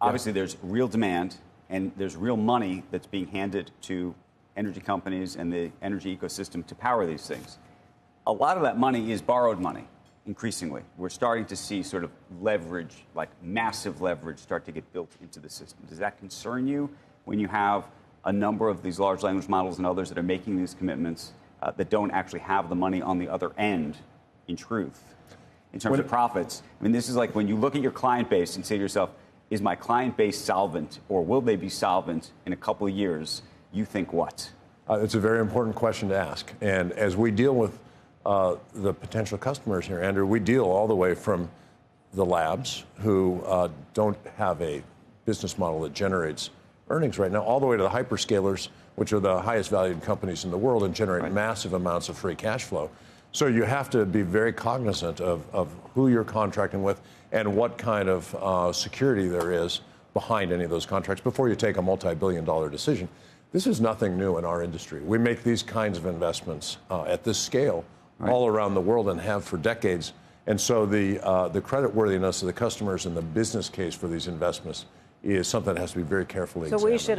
obviously there's real demand and there's real money that's being handed to energy companies and the energy ecosystem to power these things. A lot of that money is borrowed money, increasingly. We're starting to see sort of leverage, like massive leverage, start to get built into the system. Does that concern you when you have a number of these large language models and others that are making these commitments that don't actually have the money on the other end, in truth, in terms of profits? I mean, this is like when you look at your client base and say to yourself, is my client base solvent, or will they be solvent in a couple of years? You think what? It's a very important question to ask. And as we deal with the potential customers here, Andrew, we deal all the way from the labs who don't have a business model that generates earnings right now, all the way to the hyperscalers, which are the highest valued companies in the world and generate massive amounts of free cash flow. So you have to be very cognizant of who you're contracting with and what kind of security there is behind any of those contracts before you take a multi-billion-dollar decision. This is nothing new in our industry. We make these kinds of investments at this scale all around the world and have for decades. And so the creditworthiness of the customers and the business case for these investments is something that has to be very carefully examined. So we should